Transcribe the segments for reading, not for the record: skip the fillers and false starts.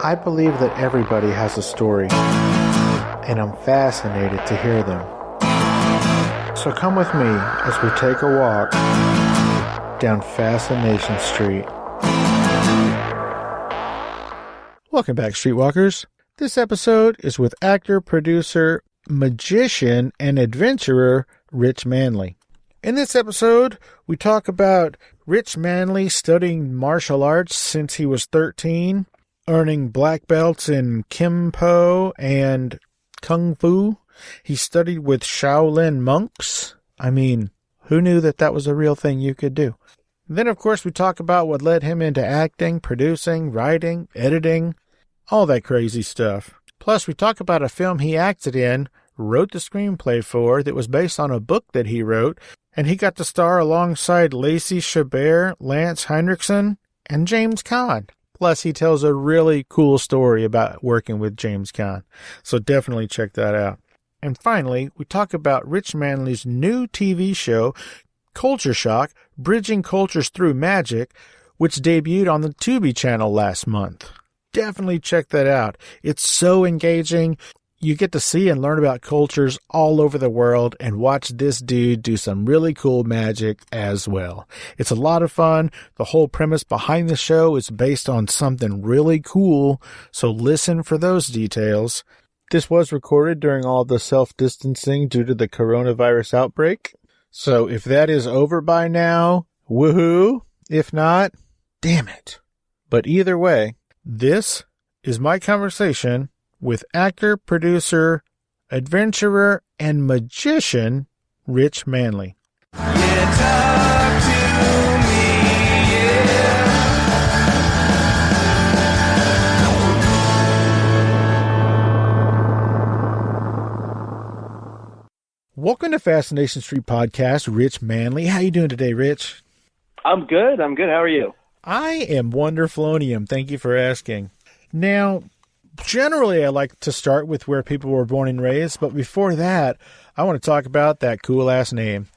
I believe that everybody has a story, and I'm fascinated to hear them. So come with me as we take a walk down Fascination Street. Welcome back, Streetwalkers. This episode is with actor, producer, magician, and adventurer Rich Manley. In this episode, we talk about Rich Manley studying martial arts since he was 13, earning black belts in Kimpo and Kung Fu. He studied with Shaolin monks. I mean, who knew that that was a real thing you could do? Then, of course, we talk about what led him into acting, producing, writing, editing, all that crazy stuff. Plus, we talk about a film he acted in, wrote the screenplay for, that was based on a book that he wrote, and he got to star alongside Lacey Chabert, Lance Henriksen, and James Caan. Plus, he tells a really cool story about working with James Caan. So definitely check that out. And finally, we talk about Rich Manley's new TV show, Culture Shock, Bridging Cultures Through Magic, which debuted on the Tubi channel last month. Definitely check that out. It's so engaging. You get to see and learn about cultures all over the world and watch this dude do some really cool magic as well. It's a lot of fun. The whole premise behind the show is based on something really cool, so listen for those details. This was recorded during all the self-distancing due to the coronavirus outbreak. So if that is over by now, woohoo! If not, damn it. But either way, this is my conversation with actor, producer, adventurer, and magician, Rich Manley. Yeah, talk to me, yeah. Welcome to Fascination Street Podcast, Rich Manley. How you doing today, Rich? I'm good. How are you? I am wonderflonium. Thank you for asking. Now, generally, I like to start with where people were born and raised, but before that, I want to talk about that cool-ass name.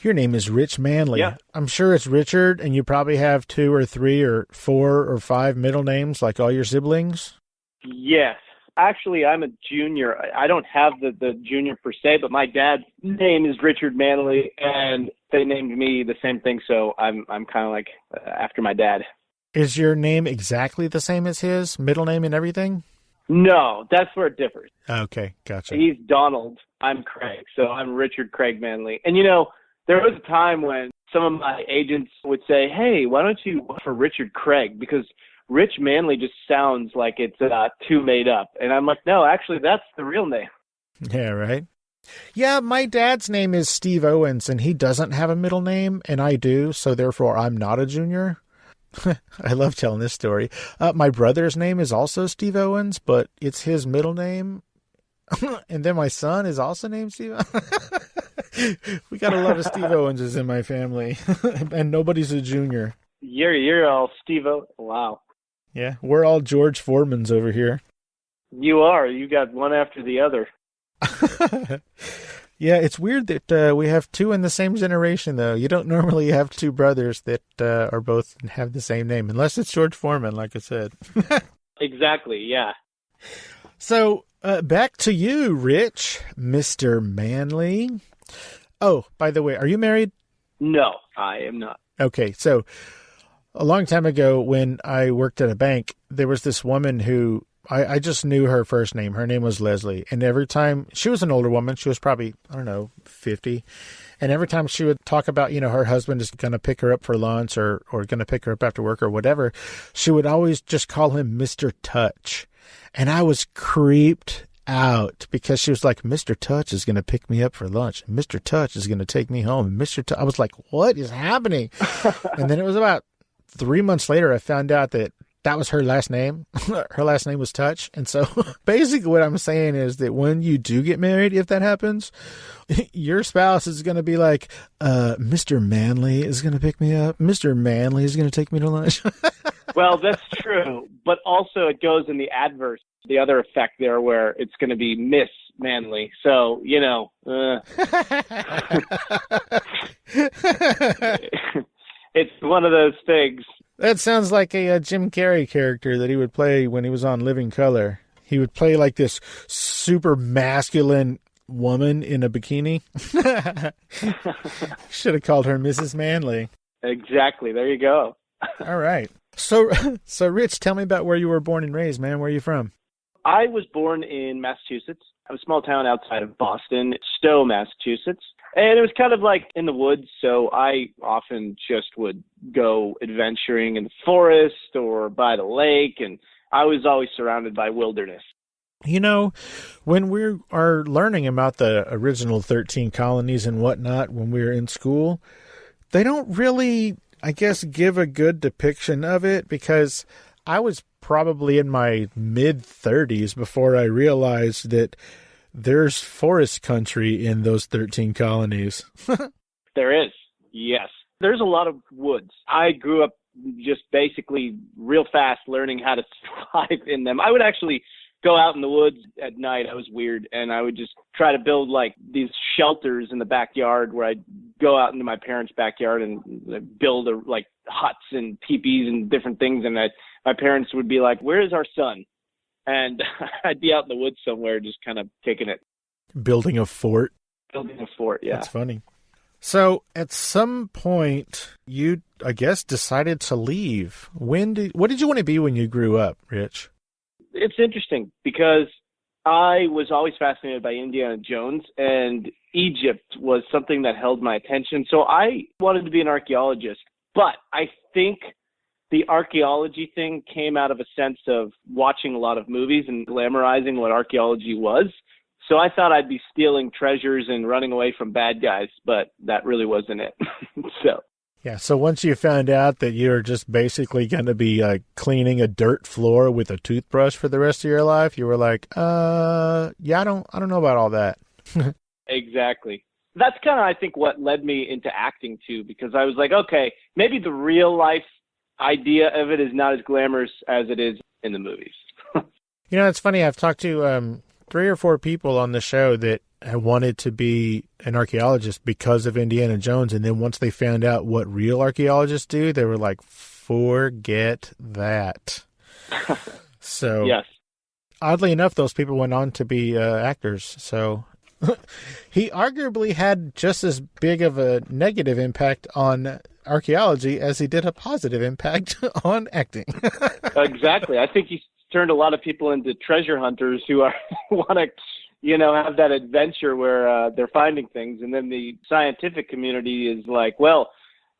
Your name is Rich Manley. Yeah. I'm sure it's Richard, and you probably have 2 or 3 or 4 or 5 middle names like all your siblings? Yes. Actually, I'm a junior. I don't have the junior per se, but my dad's name is Richard Manley, and they named me the same thing, so I'm kind of like after my dad. Is your name exactly the same as his, middle name and everything? No, that's where it differs. Okay, gotcha. He's Donald. I'm Craig, so I'm Richard Craig Manley. And, there was a time when some of my agents would say, hey, why don't you go for Richard Craig? Because Rich Manley just sounds like it's too made up. And I'm like, no, actually, that's the real name. Yeah, right? Yeah, my dad's name is Steve Owens, and he doesn't have a middle name, and I do, so therefore I'm not a junior. I love telling this story. My brother's name is also Steve Owens, but it's his middle name. And then my son is also named Steve. We got a lot of Steve Owenses in my family, and nobody's a junior. You're all Steve Owens. Wow. Yeah, we're all George Foremans over here. You are. You got one after the other. Yeah, it's weird that we have 2 in the same generation, though. You don't normally have 2 brothers that are both have the same name, unless it's George Foreman, like I said. Exactly, yeah. So, back to you, Rich, Mr. Manley. Oh, by the way, are you married? No, I am not. Okay, so a long time ago when I worked at a bank, there was this woman who I just knew her first name. Her name was Leslie. And every time, she was an older woman. She was probably, 50. And every time she would talk about, her husband is going to pick her up for lunch or going to pick her up after work or whatever, she would always just call him Mr. Touch. And I was creeped out because she was like, Mr. Touch is going to pick me up for lunch. Mr. Touch is going to take me home. I was like, what is happening? And then it was about 3 months later, I found out that was her last name. Her last name was Touch. And so basically what I'm saying is that when you do get married, if that happens, your spouse is going to be like, Mr. Manley is going to pick me up. Mr. Manley is going to take me to lunch. Well, that's true. But also it goes in the adverse, the other effect there where it's going to be Miss Manley. So, it's one of those things. That sounds like a Jim Carrey character that he would play when he was on Living Color. He would play like this super masculine woman in a bikini. Should have called her Mrs. Manley. Exactly. There you go. All right. So Rich, tell me about where you were born and raised, man. Where are you from? I was born in Massachusetts, a small town outside of Boston, Stowe, Massachusetts. And it was kind of like in the woods, so I often just would go adventuring in the forest or by the lake, and I was always surrounded by wilderness. You know, when we are learning about the original 13 colonies and whatnot when we were in school, they don't really, I guess, give a good depiction of it, because I was probably in my mid-30s before I realized that there's forest country in those 13 colonies. There is, yes. There's a lot of woods. I grew up just basically real fast learning how to survive in them. I would actually go out in the woods at night. I was weird, and I would just try to build like these shelters in the backyard where I'd go out into my parents' backyard and build like huts and teepees and different things. And my parents would be like, "Where is our son?" And I'd be out in the woods somewhere just kind of kicking it. Building a fort. Building a fort, yeah. That's funny. So at some point, you, I guess, decided to leave. What did you want to be when you grew up, Rich? It's interesting because I was always fascinated by Indiana Jones, and Egypt was something that held my attention. So I wanted to be an archaeologist, but I think the archaeology thing came out of a sense of watching a lot of movies and glamorizing what archaeology was. So I thought I'd be stealing treasures and running away from bad guys, but that really wasn't it. So once you found out that you're just basically going to be cleaning a dirt floor with a toothbrush for the rest of your life, you were like, I don't know about all that. Exactly. That's kind of, I think, what led me into acting too, because I was like, okay, maybe the real life idea of it is not as glamorous as it is in the movies. You know, it's funny. I've talked to 3 or 4 people on the show that wanted to be an archaeologist because of Indiana Jones, and then once they found out what real archaeologists do, they were like, forget that. So, yes. Oddly enough, those people went on to be actors. So he arguably had just as big of a negative impact on archaeology as he did a positive impact on acting. Exactly. I think he's turned a lot of people into treasure hunters who want to, have that adventure where they're finding things. And then the scientific community is like, well,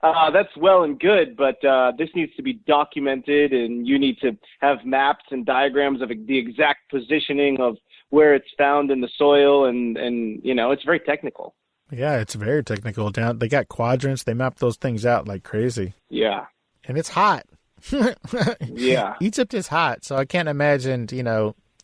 that's well and good, but this needs to be documented, and you need to have maps and diagrams of the exact positioning of where it's found in the soil. And it's very technical. Yeah, it's very technical. They got quadrants. They map those things out like crazy. Yeah. And it's hot. Yeah. Egypt is hot, so I can't imagine,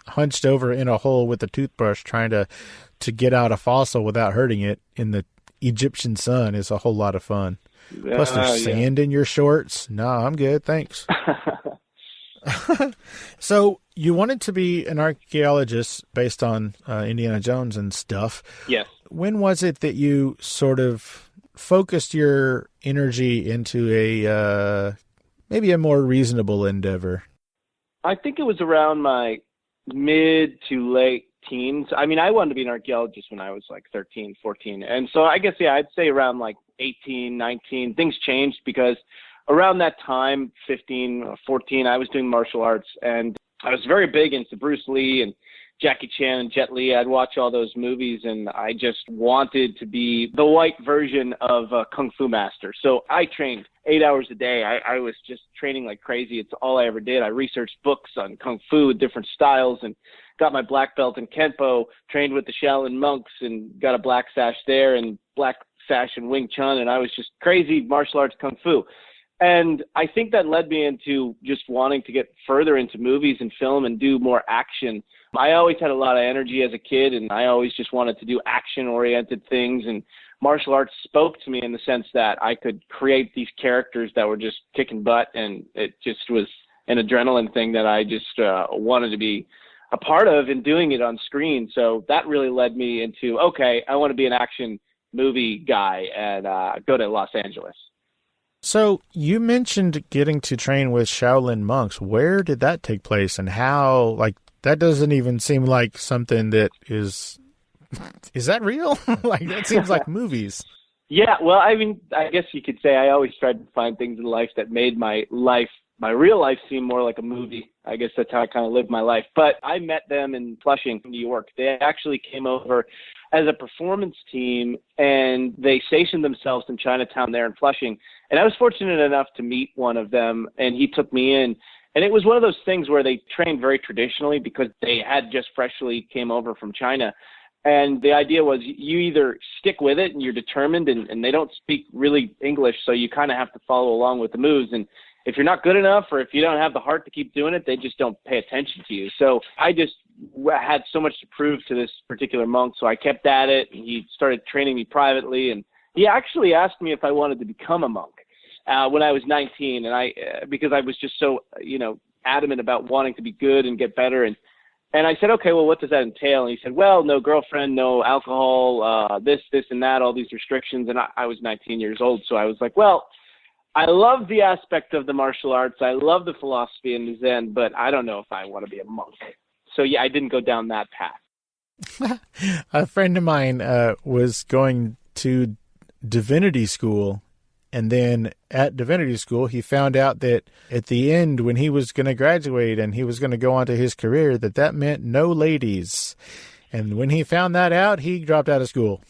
hunched over in a hole with a toothbrush trying to get out a fossil without hurting it in the Egyptian sun is a whole lot of fun. Plus there's sand in your shorts. No, I'm good, thanks. So you wanted to be an archaeologist based on Indiana Jones and stuff. Yes. When was it that you sort of focused your energy into maybe a more reasonable endeavor? I think it was around my mid to late teens. I mean, I wanted to be an archaeologist when I was like 13, 14. And so I guess, I'd say around like 18, 19, things changed because around that time, 15, 14, I was doing martial arts, and I was very big into Bruce Lee and Jackie Chan and Jet Li. I'd watch all those movies, and I just wanted to be the white version of a Kung Fu master. So I trained 8 hours a day. I was just training like crazy. It's all I ever did. I researched books on Kung Fu, different styles, and got my black belt in Kenpo, trained with the Shaolin monks, and got a black sash there and black sash in Wing Chun, and I was just crazy martial arts Kung Fu. And I think that led me into just wanting to get further into movies and film and do more action. I always had a lot of energy as a kid, and I always just wanted to do action-oriented things. And martial arts spoke to me in the sense that I could create these characters that were just kicking butt, and it just was an adrenaline thing that I just wanted to be a part of and doing it on screen. So that really led me into, okay, I want to be an action movie guy and go to Los Angeles. So you mentioned getting to train with Shaolin monks. Where did that take place and how, like, that doesn't even seem like something that is that real? Like, that seems like movies. Yeah, well, I mean, I guess you could say I always tried to find things in life that made my real life seem more like a movie. I guess that's how I kind of lived my life. But I met them in Flushing, New York. They actually came over as a performance team, and they stationed themselves in Chinatown there in Flushing. And I was fortunate enough to meet one of them, and he took me in. And it was one of those things where they trained very traditionally because they had just freshly came over from China. And the idea was you either stick with it and you're determined, and they don't speak really English, so you kind of have to follow along with the moves. And if you're not good enough or if you don't have the heart to keep doing it, they just don't pay attention to you. So I just had so much to prove to this particular monk, so I kept at it. And he started training me privately, and he actually asked me if I wanted to become a monk when I was 19, and because I was just so adamant about wanting to be good and get better. And I said, okay, well, what does that entail? And he said, well, no girlfriend, no alcohol, this, and that, all these restrictions. And I was 19 years old, so I was like, well, I love the aspect of the martial arts. I love the philosophy and the Zen, but I don't know if I want to be a monk. So, yeah, I didn't go down that path. A friend of mine was going to divinity school, and then at divinity school, he found out that at the end, when he was going to graduate and he was going to go on to his career, that meant no ladies. And when he found that out, he dropped out of school.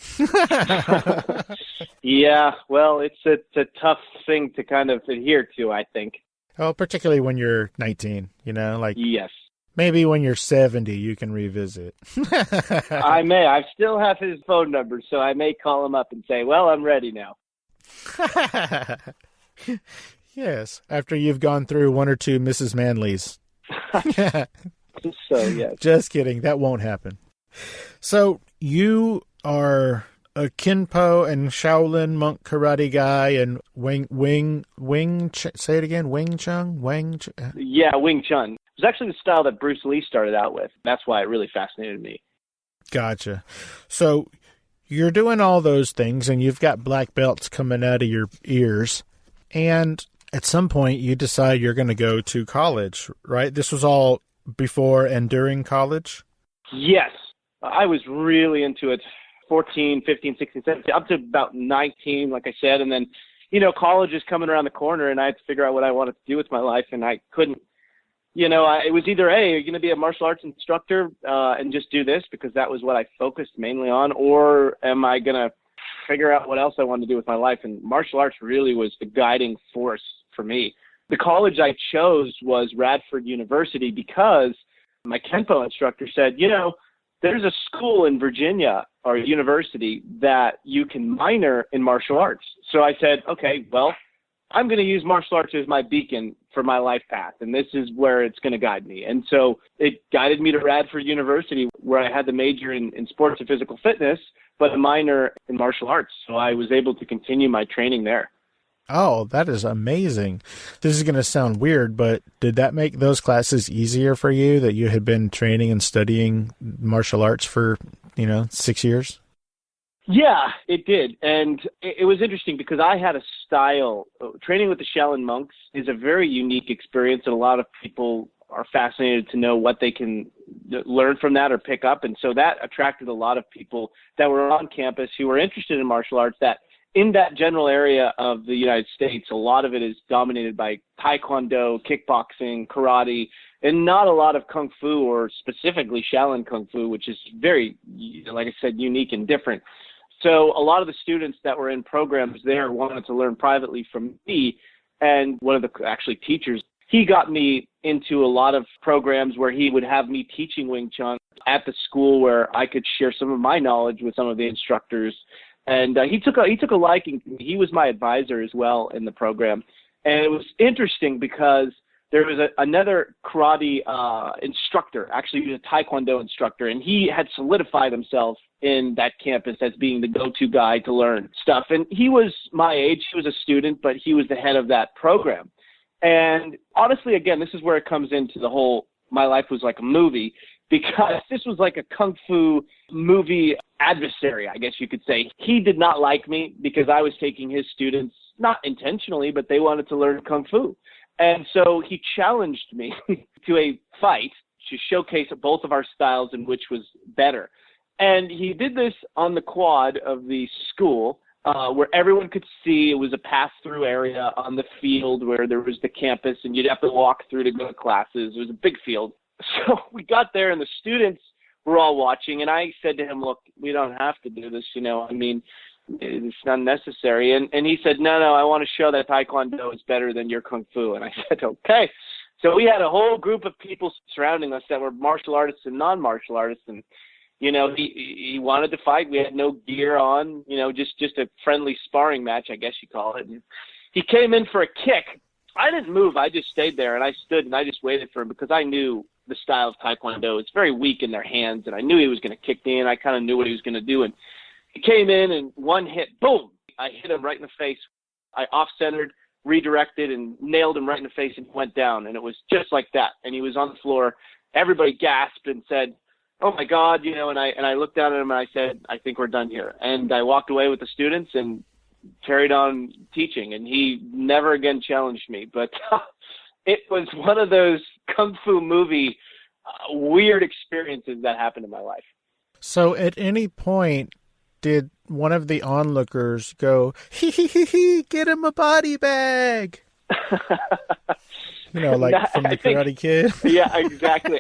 Yeah, well, it's a tough thing to kind of adhere to, I think. Oh, particularly when you're 19, like. Yes. Maybe when you're 70, you can revisit. I may. I still have his phone number, so I may call him up and say, well, I'm ready now. Yes, after you've gone through one or two Mrs. Manleys. So, yes. Just kidding. That won't happen. So you are a Kenpo and Shaolin monk karate guy and say it again, Wing Chun? Yeah, Wing Chun. It was actually the style that Bruce Lee started out with. That's why it really fascinated me. Gotcha. So you're doing all those things and you've got black belts coming out of your ears. And at some point you decide you're going to go to college, right? This was all before and during college? Yes. I was really into it. 14, 15, 16, 17, up to about 19, like I said. And then, college is coming around the corner and I had to figure out what I wanted to do with my life. And I couldn't, it was either, A, you're going to be a martial arts instructor and just do this because that was what I focused mainly on, or am I going to figure out what else I wanted to do with my life? And martial arts really was the guiding force for me. The college I chose was Radford University because my Kenpo instructor said, there's a school in Virginia or a university that you can minor in martial arts. So I said, okay, well, I'm going to use martial arts as my beacon for my life path, and this is where it's going to guide me. And so it guided me to Radford University, where I had the major in sports and physical fitness, but a minor in martial arts. So I was able to continue my training there. Oh, that is amazing. This is going to sound weird, but did that make those classes easier for you that you had been training and studying martial arts for, 6 years? Yeah, it did. And it was interesting because I had a style. Training with the Shaolin monks is a very unique experience, and a lot of people are fascinated to know what they can learn from that or pick up. And so that attracted a lot of people that were on campus who were interested in martial arts. That in that general area of the United States, a lot of it is dominated by taekwondo, kickboxing, karate, and not a lot of kung fu, or specifically Shaolin kung fu, which is very, like I said, unique and different. So a lot of the students that were in programs there wanted to learn privately from me, and one of the actually teachers, he got me into a lot of programs where he would have me teaching Wing Chun at the school where I could share some of my knowledge with some of the instructors. And he took a liking to me. He was my advisor as well in the program. And it was interesting because there was another karate instructor, actually he was a taekwondo instructor, and he had solidified himself in that campus as being the go-to guy to learn stuff. And he was my age, he was a student, but he was the head of that program. And honestly, again, this is where it comes into the whole, my life was like a movie, because this was like a kung fu movie adversary, I guess you could say. He did not like me because I was taking his students not intentionally, but they wanted to learn Kung Fu. And so he challenged me to a fight to showcase both of our styles and which was better. And he did this on the quad of the school, where everyone could see. It was a pass-through area on the field where there was the campus, and you'd have to walk through to go to classes. It was a big field. So we got there, and the students were all watching, and I said to him, look, we don't have to do this, I mean, it's not necessary. And he said, no, I want to show that Taekwondo is better than your Kung Fu. And I said, okay. So we had a whole group of people surrounding us that were martial artists and non-martial artists, and he wanted to fight. We had no gear on, just a friendly sparring match, I guess you call it. And he came in for a kick. I didn't move. I just stayed there, and I stood, and I just waited for him because I knew the style of Taekwondo. It's very weak in their hands, and I knew he was going to kick me, and I kind of knew what he was going to do. And he came in, and one hit, boom, I hit him right in the face. I off-centered, redirected, and nailed him right in the face, and he went down. And it was just like that. And he was on the floor. Everybody gasped and said, oh my God, and I looked down at him and I said, I think we're done here. And I walked away with the students and carried on teaching, and he never again challenged me. But it was one of those Kung Fu movie weird experiences that happened in my life. So at any point, did one of the onlookers go, he, get him a body bag? Like from the Karate Kid? Yeah, exactly.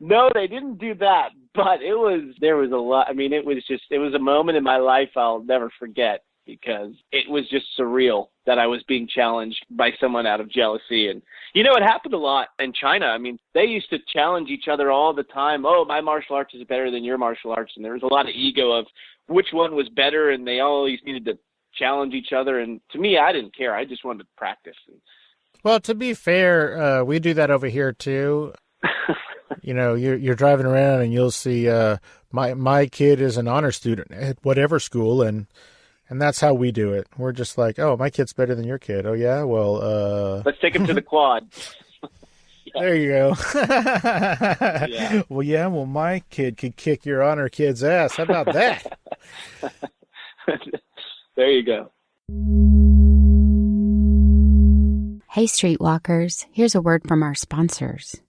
No, they didn't do that, but there was a lot. I mean, it was a moment in my life I'll never forget, because it was just surreal that I was being challenged by someone out of jealousy. And, it happened a lot in China. I mean, they used to challenge each other all the time. Oh, my martial arts is better than your martial arts. And there was a lot of ego of which one was better, and they always needed to challenge each other. And to me, I didn't care. I just wanted to practice. Well, to be fair, we do that over here too. You're driving around and you'll see my kid is an honor student at whatever school, and that's how we do it. We're just like, oh, my kid's better than your kid. Oh yeah, well, let's take him to the quad. Yeah. There you go. Yeah. Well, my kid could kick your honor kid's ass. How about that? There you go. Hey, Streetwalkers, here's a word from our sponsors.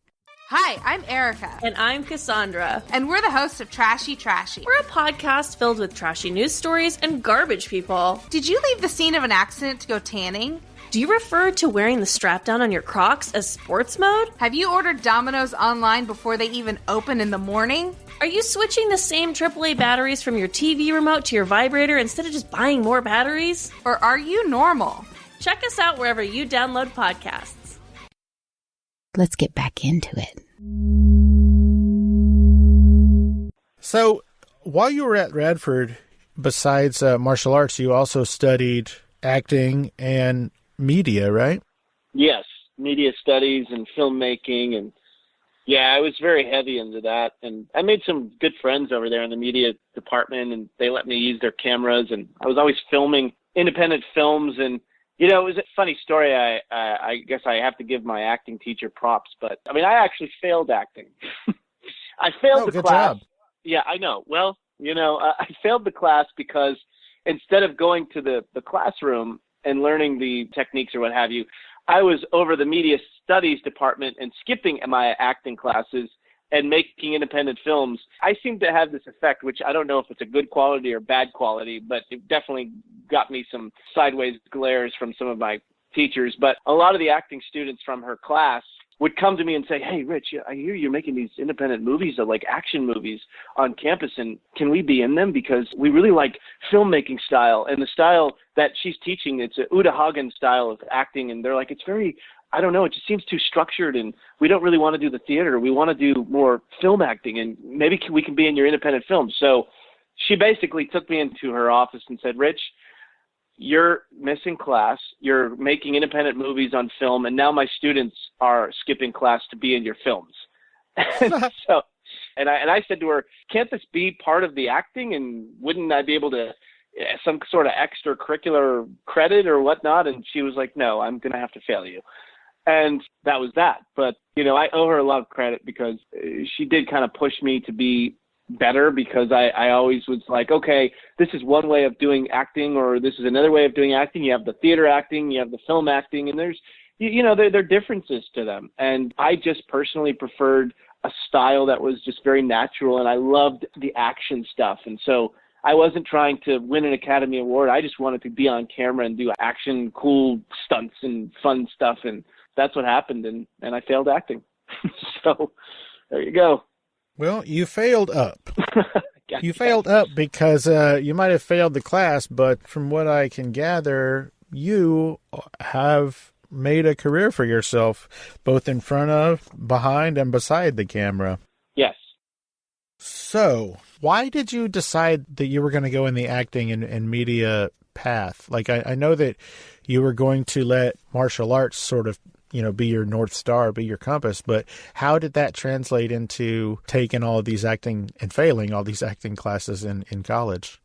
Hi, I'm Erica. And I'm Cassandra. And we're the hosts of Trashy Trashy. We're a podcast filled with trashy news stories and garbage people. Did you leave the scene of an accident to go tanning? Do you refer to wearing the strap down on your Crocs as sports mode? Have you ordered Domino's online before they even open in the morning? Are you switching the same AAA batteries from your TV remote to your vibrator instead of just buying more batteries? Or are you normal? Check us out wherever you download podcasts. Let's get back into it. So, while you were at Radford, besides martial arts, you also studied acting and media, right? Yes, media studies and filmmaking, and I was very heavy into that. And I made some good friends over there in the media department, and they let me use their cameras, and I was always filming independent films. And it was a funny story. I guess I have to give my acting teacher props, but I mean, I actually failed acting. I failed the class. Job. Yeah, I know. Well, I failed the class because instead of going to the classroom and learning the techniques or what have you, I was over the media studies department and skipping my acting classes and making independent films. I seem to have this effect, which I don't know if it's a good quality or bad quality, but it definitely got me some sideways glares from some of my teachers. But a lot of the acting students from her class would come to me and say, hey, Rich, I hear you're making these independent movies, like action movies on campus, and can we be in them? Because we really like filmmaking style, and the style that she's teaching, it's a Uta Hagen style of acting, and they're like, it's very, I don't know, it just seems too structured, and we don't really want to do the theater. We want to do more film acting, and maybe we can be in your independent film. So she basically took me into her office and said, Rich, you're missing class, you're making independent movies on film, and now my students are skipping class to be in your films. And I said to her, can't this be part of the acting, and wouldn't I be able to some sort of extracurricular credit or whatnot? And she was like, no, I'm going to have to fail you. And that was that. But, I owe her a lot of credit because she did kind of push me to be better because I always was like, okay, this is one way of doing acting, or this is another way of doing acting. You have the theater acting, you have the film acting, and there's, there are differences to them. And I just personally preferred a style that was just very natural, and I loved the action stuff. And so I wasn't trying to win an Academy Award. I just wanted to be on camera and do action, cool stunts and fun stuff. And that's what happened. And I failed acting. So there you go. Well, you failed up. You failed up because you might have failed the class, but from what I can gather, you have made a career for yourself, both in front of, behind, and beside the camera. Yes. So, why did you decide that you were going to go in the acting and media path? Like, I know that you were going to let martial arts sort of, be your North Star, be your compass, but how did that translate into taking all of these acting and failing all these acting classes in college?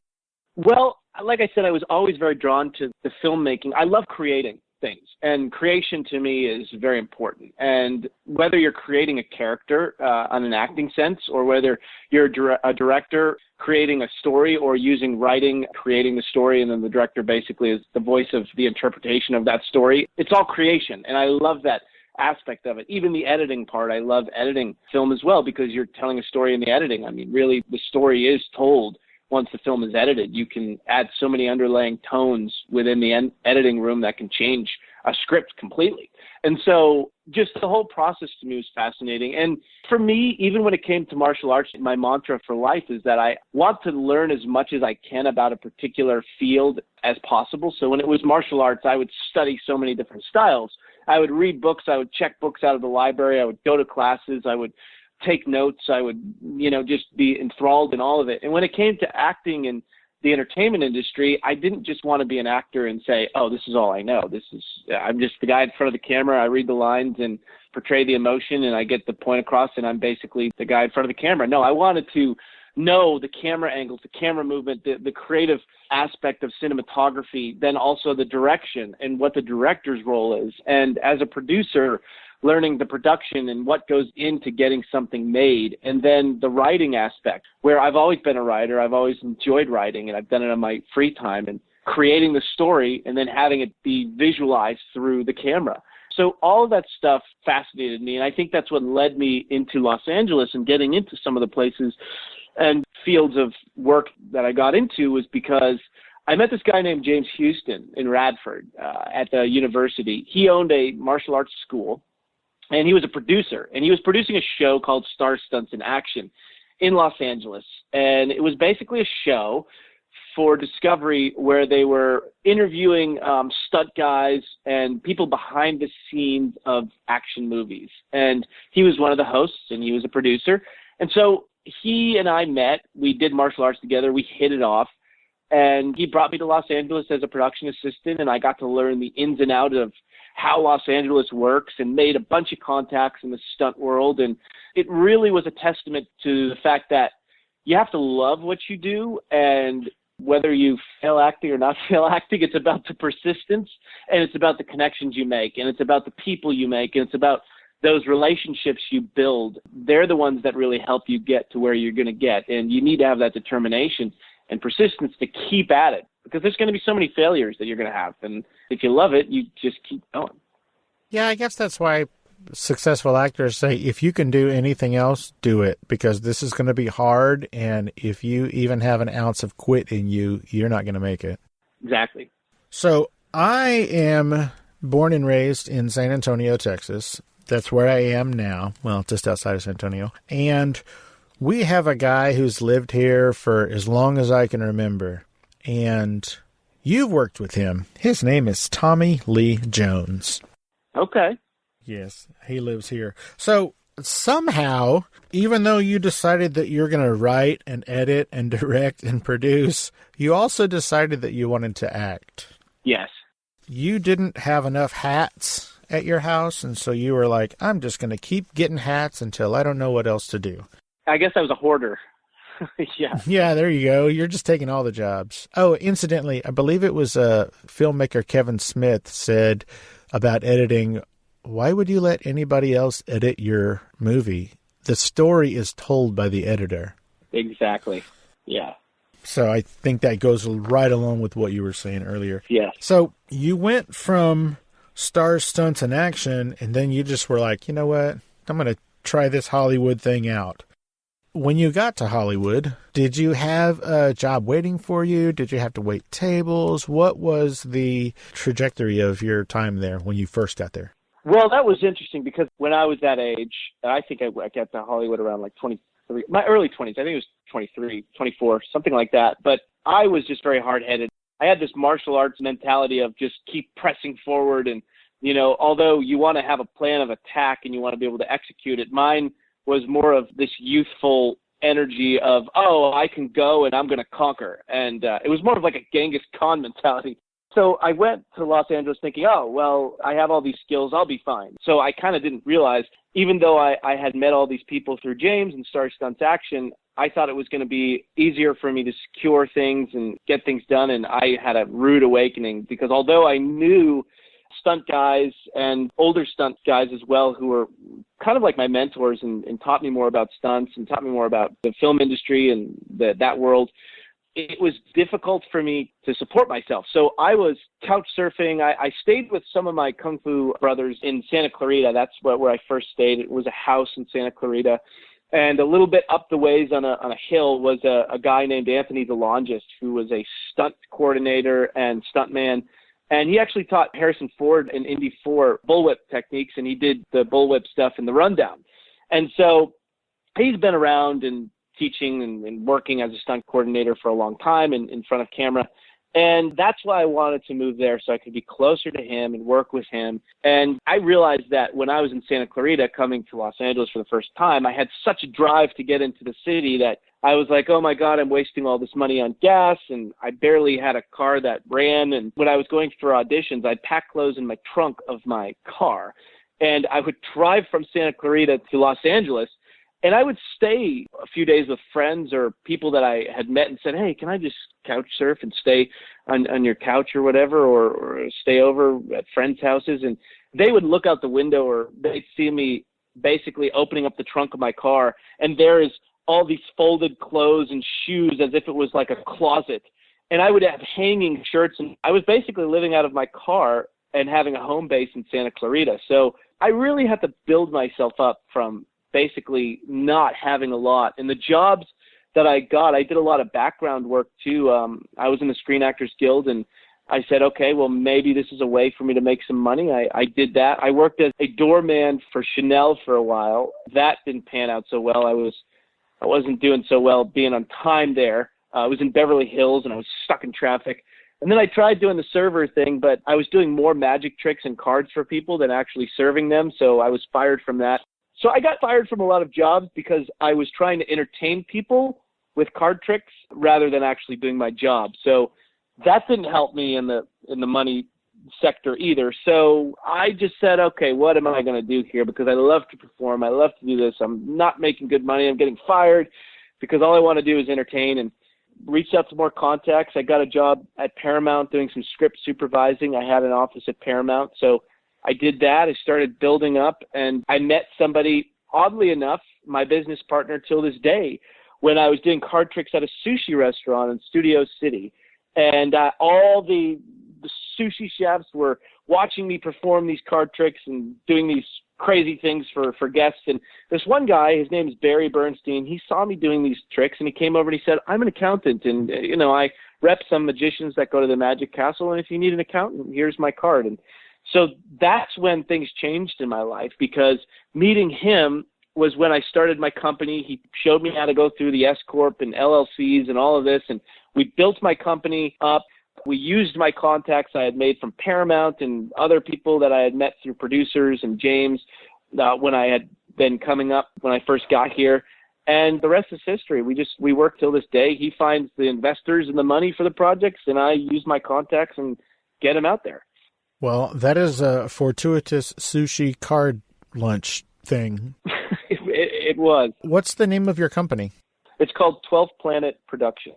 Well, like I said, I was always very drawn to the filmmaking. I love creating things, and creation to me is very important. And whether you're creating a character on an acting sense, or whether you're a director creating a story, or using writing, creating the story, and then the director basically is the voice of the interpretation of that story, it's all creation. And I love that aspect of it. Even the editing part, I love editing film as well, because you're telling a story in the editing. I mean, really, the story is told once the film is edited. You can add so many underlying tones within the editing room that can change a script completely. And so just the whole process to me was fascinating. And for me, even when it came to martial arts, my mantra for life is that I want to learn as much as I can about a particular field as possible. So when it was martial arts, I would study so many different styles. I would read books. I would check books out of the library. I would go to classes. I would take notes. I would, just be enthralled in all of it. And when it came to acting and the entertainment industry, I didn't just want to be an actor and say, oh, this is all I know. I'm just the guy in front of the camera. I read the lines and portray the emotion, and I get the point across, and I'm basically the guy in front of the camera. No, I wanted to know the camera angles, the camera movement, the creative aspect of cinematography, then also the direction and what the director's role is. And as a producer, learning the production and what goes into getting something made, and then the writing aspect, where I've always been a writer. I've always enjoyed writing, and I've done it on my free time, and creating the story and then having it be visualized through the camera. So all of that stuff fascinated me, and I think that's what led me into Los Angeles and getting into some of the places and fields of work that I got into, was because I met this guy named James Houston in Radford at the university. He owned a martial arts school, and he was a producer, and he was producing a show called Star Stunts in Action in Los Angeles. And it was basically a show for Discovery where they were interviewing stunt guys and people behind the scenes of action movies. And he was one of the hosts, and he was a producer. And so he and I met. We did martial arts together. We hit it off. And he brought me to Los Angeles as a production assistant, and I got to learn the ins and outs of how Los Angeles works, and made a bunch of contacts in the stunt world. And it really was a testament to the fact that you have to love what you do, and whether you fail acting or not fail acting, it's about the persistence, and it's about the connections you make, and it's about the people you make, and it's about those relationships you build. They're the ones that really help you get to where you're going to get, and you need to have that determination and persistence to keep at it, because there's going to be so many failures that you're going to have. And if you love it, you just keep going. Yeah, I guess that's why successful actors say, if you can do anything else, do it, because this is going to be hard. And if you even have an ounce of quit in you, you're not going to make it. Exactly. So I am born and raised in San Antonio, Texas. That's where I am now. Well, just outside of San Antonio. And we have a guy who's lived here for as long as I can remember. And you've worked with him. His name is Tommy Lee Jones. Okay. Yes, he lives here. So somehow, even though you decided that you're going to write and edit and direct and produce, you also decided that you wanted to act. Yes. You didn't have enough hats at your house, and so you were like, I'm just going to keep getting hats until I don't know what else to do. I guess I was a hoarder. Yeah. Yeah, there you go. You're just taking all the jobs. Oh, incidentally, I believe it was filmmaker Kevin Smith said about editing, why would you let anybody else edit your movie? The story is told by the editor. Exactly. Yeah. So I think that goes right along with what you were saying earlier. Yes. So you went from stars, stunts, and action, and then you just were like, you know what? I'm going to try this Hollywood thing out. When you got to Hollywood, did you have a job waiting for you? Did you have to wait tables? What was the trajectory of your time there when you first got there? Well, that was interesting because when I was that age, I think I got to Hollywood around like 23, my early 20s. I think it was 23, 24, something like that. But I was just very hard-headed. I had this martial arts mentality of just keep pressing forward. And, you know, although you want to have a plan of attack and you want to be able to execute it, mine was more of this youthful energy of, oh, I can go and I'm going to conquer. And it was more of like a Genghis Khan mentality. So I went to Los Angeles thinking, oh, well, I have all these skills, I'll be fine. So I kind of didn't realize, even though I had met all these people through James and Star Stunts Action, I thought it was going to be easier for me to secure things and get things done. And I had a rude awakening because although I knew stunt guys and older stunt guys as well who were kind of like my mentors and taught me more about stunts and taught me more about the film industry and that world, it was difficult for me to support myself. So I was couch surfing. I stayed with some of my Kung Fu brothers in Santa Clarita. That's where I first stayed. It was a house in Santa Clarita. And a little bit up the ways on a hill was a guy named Anthony DeLongis, who was a stunt coordinator and stuntman. And he actually taught Harrison Ford in Indy 4 bullwhip techniques, and he did the bullwhip stuff in the rundown. And so he's been around and teaching and working as a stunt coordinator for a long time in front of camera. And that's why I wanted to move there, so I could be closer to him and work with him. And I realized that when I was in Santa Clarita coming to Los Angeles for the first time, I had such a drive to get into the city that I was like, oh my God, I'm wasting all this money on gas. And I barely had a car that ran. And when I was going for auditions, I'd pack clothes in my trunk of my car. And I would drive from Santa Clarita to Los Angeles. And I would stay a few days with friends or people that I had met and said, hey, can I just couch surf and stay on your couch or whatever, or stay over at friends' houses? And they would look out the window, or they'd see me basically opening up the trunk of my car, and there is all these folded clothes and shoes as if it was like a closet. And I would have hanging shirts, and I was basically living out of my car and having a home base in Santa Clarita. So I really had to build myself up from basically not having a lot. And the jobs that I got, I did a lot of background work too. I was in the Screen Actors Guild, and I said, okay, well, maybe this is a way for me to make some money. I did that. I worked as a doorman for Chanel for a while. That didn't pan out so well. I wasn't doing so well being on time there. I was in Beverly Hills, and I was stuck in traffic. And then I tried doing the server thing, but I was doing more magic tricks and cards for people than actually serving them, so I was fired from that. So I got fired from a lot of jobs because I was trying to entertain people with card tricks rather than actually doing my job. So that didn't help me in the money sector either. So I just said, okay, what am I going to do here? Because I love to perform. I love to do this. I'm not making good money. I'm getting fired because all I want to do is entertain, and reached out to more contacts. I got a job at Paramount doing some script supervising. I had an office at Paramount. So I did that. I started building up, and I met somebody, oddly enough, my business partner till this day, when I was doing card tricks at a sushi restaurant in Studio City. And all the sushi chefs were watching me perform these card tricks and doing these crazy things for guests. And this one guy, his name is Barry Bernstein, he saw me doing these tricks, and he came over and he said, I'm an accountant, and I rep some magicians that go to the Magic Castle, and if you need an accountant, here's my card. And so that's when things changed in my life, because meeting him was when I started my company. He showed me how to go through the S-Corp and LLCs and all of this, and we built my company up. We used my contacts I had made from Paramount and other people that I had met through producers and James when I had been coming up when I first got here. And the rest is history. We work till this day. He finds the investors and the money for the projects, and I use my contacts and get them out there. Well, that is a fortuitous sushi card lunch thing. It was. What's the name of your company? It's called 12th Planet Productions.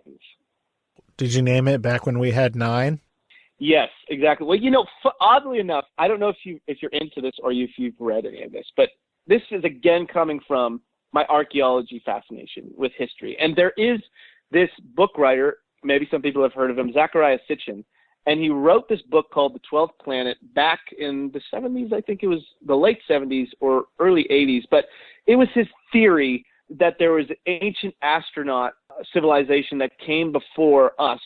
Did you name it back when we had 9? Yes, exactly. Well, oddly enough, I don't know if you're into this or if you've read any of this, but this is again coming from my archaeology fascination with history. And there is this book writer, maybe some people have heard of him, Zecharia Sitchin, and he wrote this book called The 12th Planet back in the 70s. I think it was the late 70s or early 80s. But it was his theory that there was an ancient astronaut civilization that came before us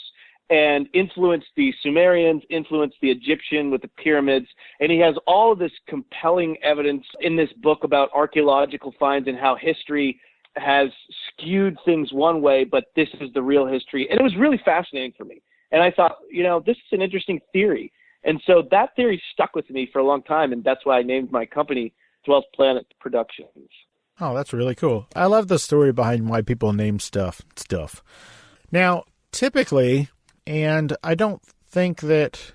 and influenced the Sumerians, influenced the Egyptian with the pyramids. And he has all of this compelling evidence in this book about archaeological finds and how history has skewed things one way, but this is the real history. And it was really fascinating for me. And I thought, this is an interesting theory. And so that theory stuck with me for a long time, and that's why I named my company 12th Planet Productions. Oh, that's really cool. I love the story behind why people name stuff. Now, typically, and I don't think that,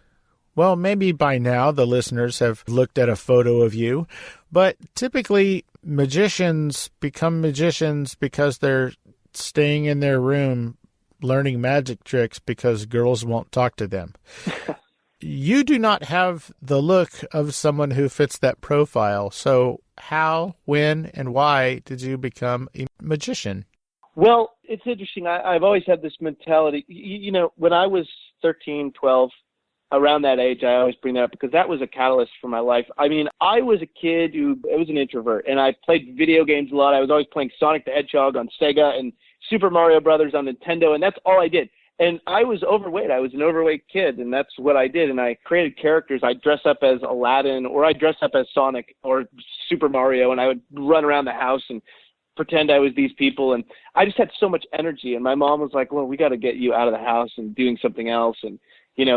well, maybe by now the listeners have looked at a photo of you, but typically magicians become magicians because they're staying in their room learning magic tricks because girls won't talk to them. You do not have the look of someone who fits that profile. So how, when, and why did you become a magician? Well, it's interesting. I've always had this mentality. When I was 13, 12, around that age, I always bring that up because that was a catalyst for my life. I mean, I was a kid I was an introvert, and I played video games a lot. I was always playing Sonic the Hedgehog on Sega and Super Mario Brothers on Nintendo, and that's all I did. And I was overweight. I was an overweight kid, and that's what I did. And I created characters. I'd dress up as Aladdin, or I'd dress up as Sonic or Super Mario, and I would run around the house and pretend I was these people. And I just had so much energy. And my mom was like, well, we got to get you out of the house and doing something else and,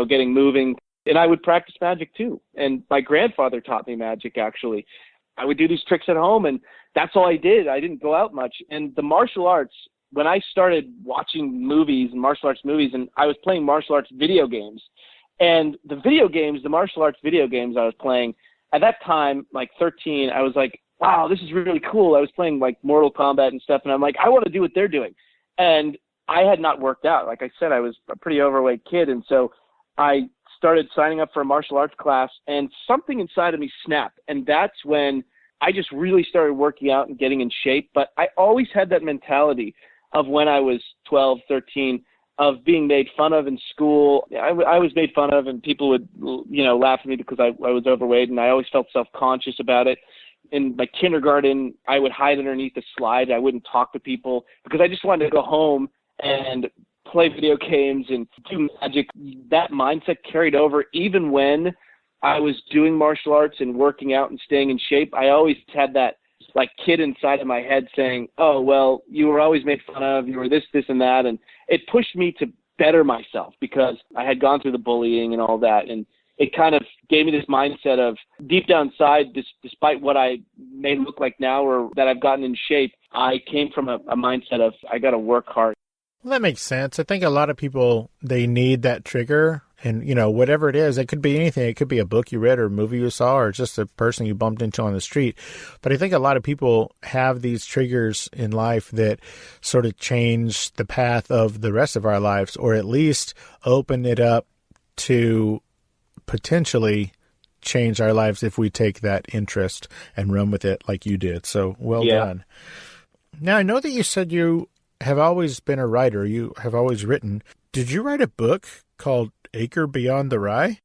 getting moving. And I would practice magic too. And my grandfather taught me magic, actually. I would do these tricks at home, and that's all I did. I didn't go out much. And the martial arts, when I started watching movies and martial arts movies, and I was playing martial arts video games, and the martial arts video games I was playing, at that time, like 13, I was like, wow, this is really cool. I was playing like Mortal Kombat and stuff, and I'm like, I want to do what they're doing. And I had not worked out. Like I said, I was a pretty overweight kid, and so I started signing up for a martial arts class, and something inside of me snapped, and that's when I just really started working out and getting in shape. But I always had that mentality of when I was 12, 13, of being made fun of in school. I was made fun of, and people would, laugh at me because I was overweight, and I always felt self-conscious about it. In my kindergarten, I would hide underneath the slide. I wouldn't talk to people because I just wanted to go home and play video games and do magic. That mindset carried over even when I was doing martial arts and working out and staying in shape. I always had that like kid inside of my head saying, oh, well, you were always made fun of, you were this, and that. And it pushed me to better myself because I had gone through the bullying and all that. And it kind of gave me this mindset of deep down inside, despite what I may look like now or that I've gotten in shape, I came from a mindset of I got to work hard. Well, that makes sense. I think a lot of people, they need that trigger. And, whatever it is, it could be anything. It could be a book you read or a movie you saw or just a person you bumped into on the street. But I think a lot of people have these triggers in life that sort of change the path of the rest of our lives, or at least open it up to potentially change our lives if we take that interest and run with it like you did. So well done. Now, I know that you said you have always been a writer. You have always written. Did you write a book called Acre Beyond the Rye?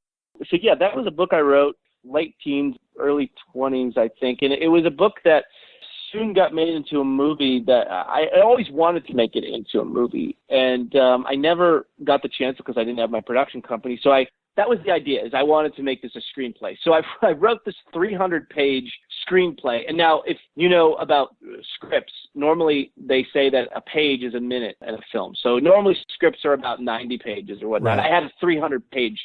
So, yeah, that was a book I wrote late teens, early 20s, I think. And it was a book that soon got made into a movie that I always wanted to make it into a movie. And I never got the chance because I didn't have my production company. So that was the idea, is I wanted to make this a screenplay. So I wrote this 300-page screenplay. And now, if you know about scripts, normally they say that a page is a minute in a film. So normally scripts are about 90 pages or whatnot. Right. I had a 300-page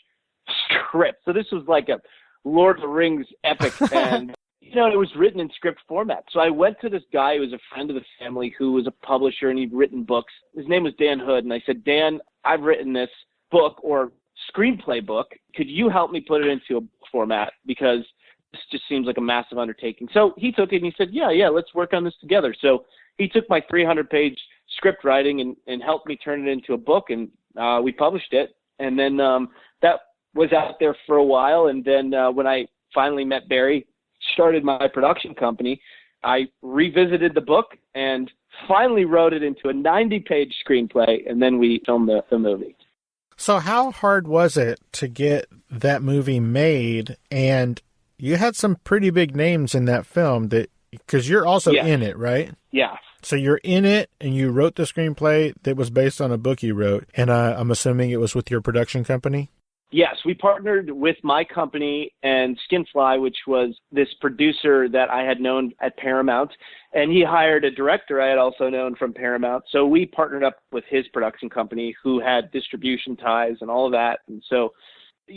script. So this was like a Lord of the Rings epic. And, it was written in script format. So I went to this guy who was a friend of the family who was a publisher, and he'd written books. His name was Dan Hood. And I said, Dan, I've written this book or screenplay book. Could you help me put it into a book format? Because this just seems like a massive undertaking. So he took it and he said, yeah, let's work on this together. So he took my 300-page script writing and helped me turn it into a book, and we published it. And then that was out there for a while. And then when I finally met Barry, started my production company, I revisited the book and finally wrote it into a 90-page screenplay, and then we filmed the movie. So how hard was it to get that movie made? And you had some pretty big names in that film, because you're also in it, right? Yeah. So you're in it, and you wrote the screenplay that was based on a book you wrote, and I'm assuming it was with your production company? Yes, we partnered with my company and Skinfly, which was this producer that I had known at Paramount, and he hired a director I had also known from Paramount. So we partnered up with his production company, who had distribution ties and all of that. And so,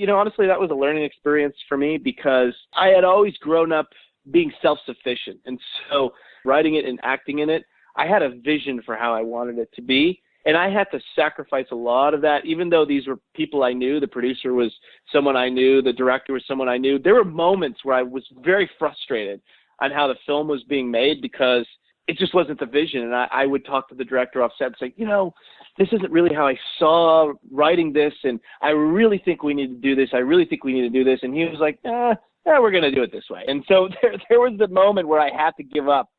honestly, that was a learning experience for me, because I had always grown up being self-sufficient. And so writing it and acting in it, I had a vision for how I wanted it to be. And I had to sacrifice a lot of that, even though these were people I knew. The producer was someone I knew. The director was someone I knew. There were moments where I was very frustrated on how the film was being made, because it just wasn't the vision. And I would talk to the director off set and say, this isn't really how I saw writing this. And I really think we need to do this. I really think we need to do this. And he was like, we're going to do it this way. And so there was the moment where I had to give up,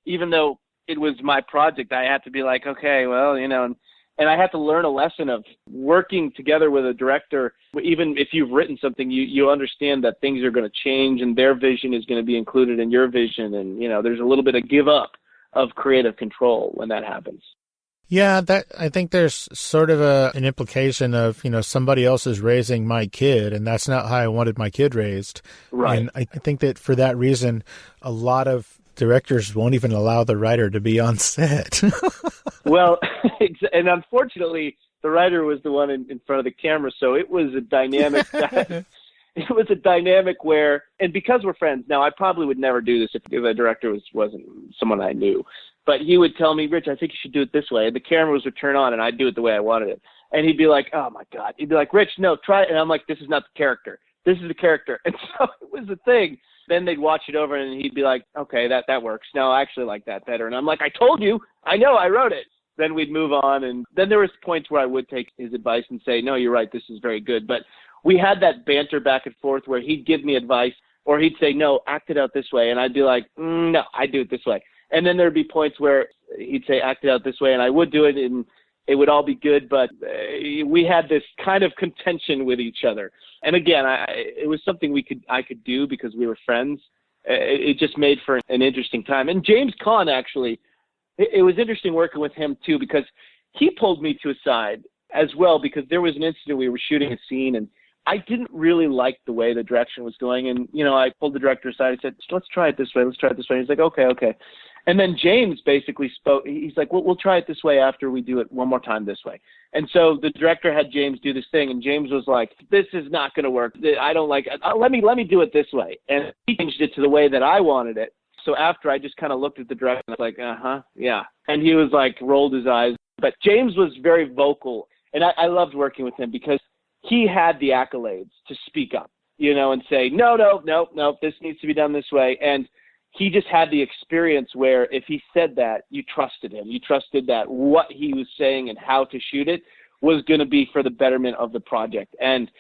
even though it was my project. I had to be like, okay, well, and I had to learn a lesson of working together with a director. Even if you've written something, you understand that things are going to change and their vision is going to be included in your vision. And, there's a little bit of give up of creative control when that happens. Yeah, I think there's sort of an implication of, somebody else is raising my kid, and that's not how I wanted my kid raised. Right. And I think that for that reason, a lot of directors won't even allow the writer to be on set. Well, and unfortunately, the writer was the one in front of the camera, so it was a dynamic. It was a dynamic where, and because we're friends now, I probably would never do this if the director wasn't someone I knew. But he would tell me, Rich, I think you should do it this way. And the cameras would turn on, and I'd do it the way I wanted it. And he'd be like, oh my God. He'd be like, Rich, no, try it. And I'm like, this is not the character. This is the character. And so it was a thing. Then they'd watch it over, and he'd be like, okay, that works. No, I actually like that better. And I'm like, I told you. I know, I wrote it. Then we'd move on. And then there was points where I would take his advice and say, no, you're right, this is very good. But we had that banter back and forth where he'd give me advice, or he'd say, no, act it out this way. And I'd be like, no, I do it this way. And then there'd be points where he'd say, act it out this way. And I would do it, and it would all be good. But we had this kind of contention with each other. And again, it was something I could do because we were friends. It just made for an interesting time. And James Caan, actually, it was interesting working with him too, because he pulled me to a side as well, because there was an incident, we were shooting a scene, and I didn't really like the way the direction was going. And, I pulled the director aside. I said, let's try it this way. Let's try it this way. He's like, okay. And then James basically spoke. He's like, well, we'll try it this way after we do it one more time this way. And so the director had James do this thing, and James was like, this is not going to work. I don't like it. Let me do it this way. And he changed it to the way that I wanted it. So after, I just kind of looked at the director and I was like, yeah. And he was like, rolled his eyes. But James was very vocal, and I loved working with him because he had the accolades to speak up, and say, no, this needs to be done this way. And he just had the experience where if he said that, you trusted him. You trusted that what he was saying and how to shoot it was going to be for the betterment of the project. And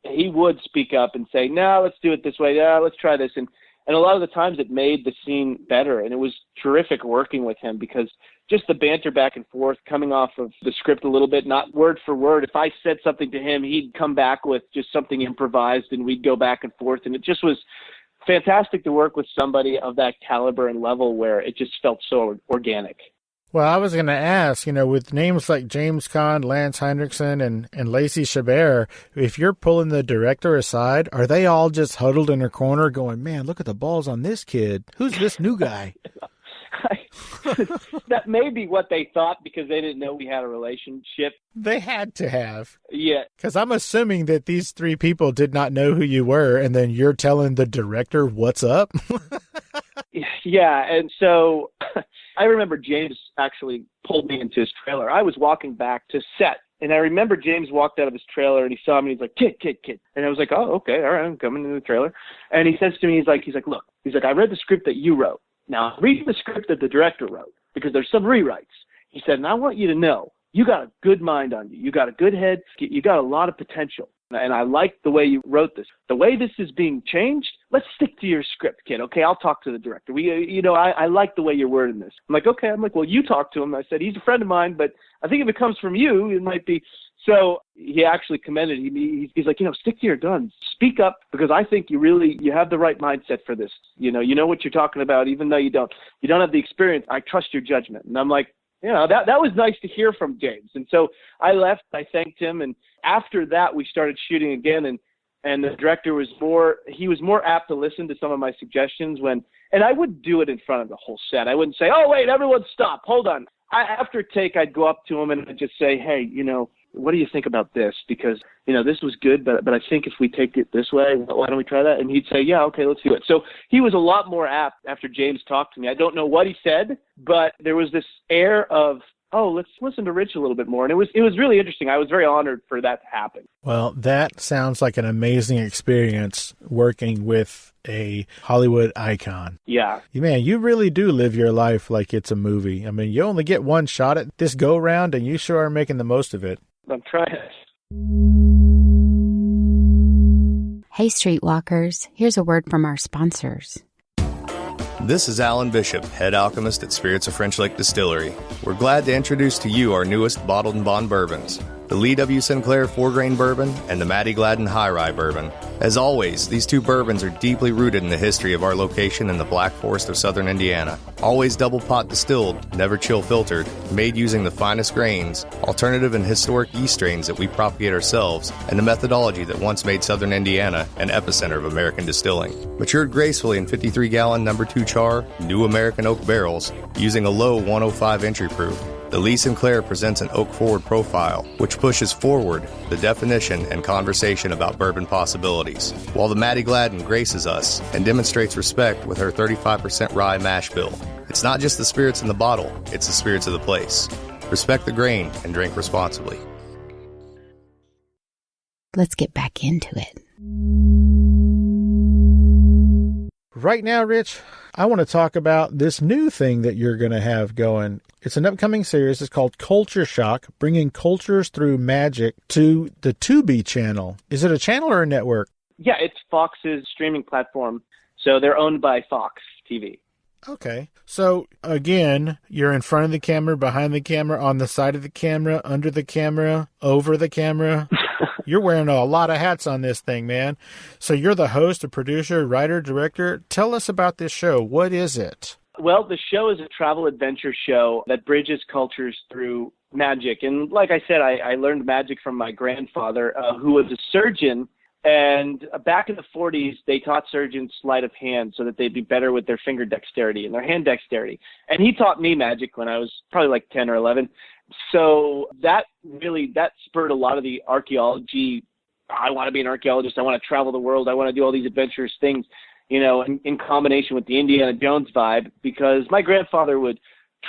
he would speak up and say, no, let's do it this way. No, let's try this. And a lot of the times it made the scene better. And it was terrific working with him because just the banter back and forth, coming off of the script a little bit, not word for word. If I said something to him, he'd come back with just something improvised, and we'd go back and forth. And it just was fantastic to work with somebody of that caliber and level where it just felt so organic. Well, I was going to ask, with names like James Caan, Lance Henriksen, and Lacey Chabert, if you're pulling the director aside, are they all just huddled in a corner going, man, look at the balls on this kid. Who's this new guy? That may be what they thought because they didn't know we had a relationship. They had to have. Yeah. Because I'm assuming that these three people did not know who you were, and then you're telling the director what's up? Yeah, and so I remember James actually pulled me into his trailer. I was walking back to set, and I remember James walked out of his trailer, and he saw me, and he's like, kid. And I was like, oh, okay, all right, I'm coming into the trailer. And he says to me, he's like, look, I read the script that you wrote. Now, read the script that the director wrote, because there's some rewrites. He said, and I want you to know, you got a good mind on you. You got a good head. You got a lot of potential. and I like the way you wrote this. The way this is being changed, let's stick to your script, kid. Okay, I'll talk to the director. I like the way you're wording this. I'm like, okay. I'm like, well, you talk to him. I said, he's a friend of mine, but I think if it comes from you, it might be. So he actually commended. He's like, stick to your guns. Speak up, because I think you have the right mindset for this. You know what you're talking about, even though you don't have the experience. I trust your judgment. And I'm like, that was nice to hear from James. And so I left. I thanked him, and after that, we started shooting again. And the director was more apt to listen to some of my suggestions and I wouldn't do it in front of the whole set. I wouldn't say, oh wait, everyone stop, hold on. After a take, I'd go up to him and I'd just say, hey, what do you think about this? Because, this was good, but I think if we take it this way, why don't we try that? And he'd say, yeah, okay, let's do it. So he was a lot more apt after James talked to me. I don't know what he said, but there was this air of, oh, let's listen to Rich a little bit more. And it was really interesting. I was very honored for that to happen. Well, that sounds like an amazing experience working with a Hollywood icon. Yeah. Man, you really do live your life like it's a movie. I mean, you only get one shot at this go-round, and you sure are making the most of it. I'm trying. Hey, Streetwalkers, here's a word from our sponsors. This is Alan Bishop, head alchemist at Spirits of French Lake Distillery. We're glad to introduce to you our newest bottled and bond bourbons, the Lee W. Sinclair 4-grain bourbon and the Matty Gladden High Rye bourbon. As always, these two bourbons are deeply rooted in the history of our location in the Black Forest of southern Indiana. Always double pot distilled, never chill filtered, made using the finest grains, alternative and historic yeast strains that we propagate ourselves, and the methodology that once made southern Indiana an epicenter of American distilling. Matured gracefully in 53-gallon No. 2 char, new American oak barrels, using a low 105 entry proof. The Lee Sinclair presents an oak-forward profile, which pushes forward the definition and conversation about bourbon possibilities, while the Matty Gladden graces us and demonstrates respect with her 35% rye mash bill. It's not just the spirits in the bottle, it's the spirits of the place. Respect the grain and drink responsibly. Let's get back into it. Right now, Rich, I want to talk about this new thing that you're going to have going. It's an upcoming series. It's called Culture Shock, bringing cultures through magic to the Tubi channel. Is it a channel or a network? Yeah, it's Fox's streaming platform. So they're owned by Fox TV. Okay. So, again, you're in front of the camera, behind the camera, on the side of the camera, under the camera, over the camera. You're wearing a lot of hats on this thing, man. So you're the host, a producer, writer, director. Tell us about this show. What is it? Well, the show is a travel adventure show that bridges cultures through magic. And like I said, I learned magic from my grandfather, who was a surgeon. And back in the 40s, they taught surgeons sleight of hand so that they'd be better with their finger dexterity and their hand dexterity. And he taught me magic when I was probably like 10 or 11. So that spurred a lot of the archaeology. I want to be an archaeologist. I want to travel the world. I want to do all these adventurous things, in combination with the Indiana Jones vibe, because my grandfather would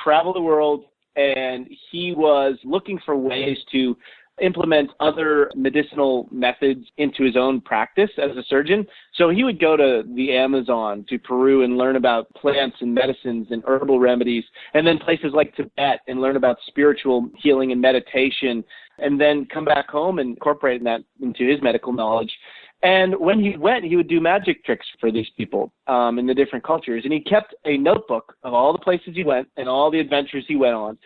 travel the world and he was looking for ways to implement other medicinal methods into his own practice as a surgeon. So he would go to the Amazon, to Peru, and learn about plants and medicines and herbal remedies, and then places like Tibet and learn about spiritual healing and meditation, and then come back home and incorporate that into his medical knowledge. And when he went, he would do magic tricks for these people in the different cultures. And he kept a notebook of all the places he went and all the adventures he went on.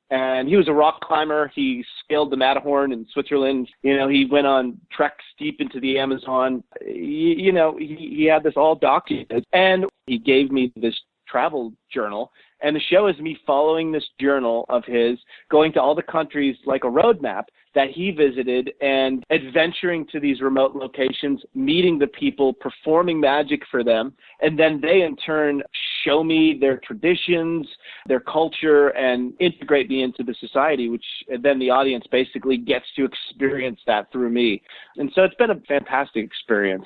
And he was a rock climber. He scaled the Matterhorn in Switzerland. He went on treks deep into the Amazon. He had this all documented. And he gave me this travel journal. And the show is me following this journal of his, going to all the countries like a roadmap that he visited and adventuring to these remote locations, meeting the people, performing magic for them. And then they in turn show me their traditions, their culture, and integrate me into the society, which then the audience basically gets to experience that through me. And so it's been a fantastic experience.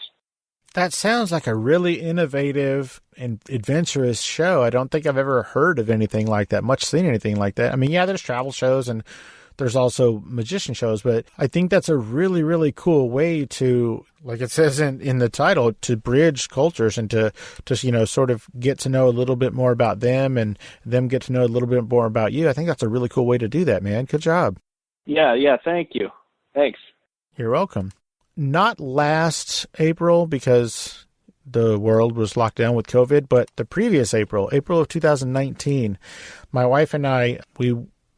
That sounds like a really innovative and adventurous show. I don't think I've ever heard of anything like that, much seen anything like that. I mean, yeah, there's travel shows and there's also magician shows, but I think that's a really, really cool way to, like it says in the title, to bridge cultures and to sort of get to know a little bit more about them and them get to know a little bit more about you. I think that's a really cool way to do that, man. Good job. Yeah, thank you. Thanks. You're welcome. not last April because the world was locked down with COVID, but the previous April of 2019, my wife and I, we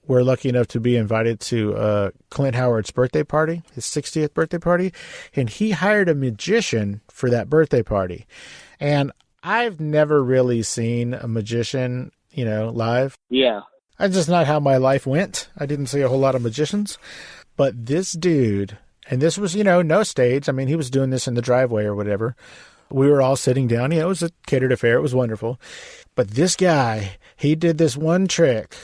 were lucky enough to be invited to Clint Howard's birthday party, his 60th birthday party, and he hired a magician for that birthday party. And I've never really seen a magician, live. Yeah. That's just not how my life went. I didn't see a whole lot of magicians. But this dude, and this was, no stage. I mean, he was doing this in the driveway or whatever. We were all sitting down. It was a catered affair. It was wonderful. But this guy, he did this one trick.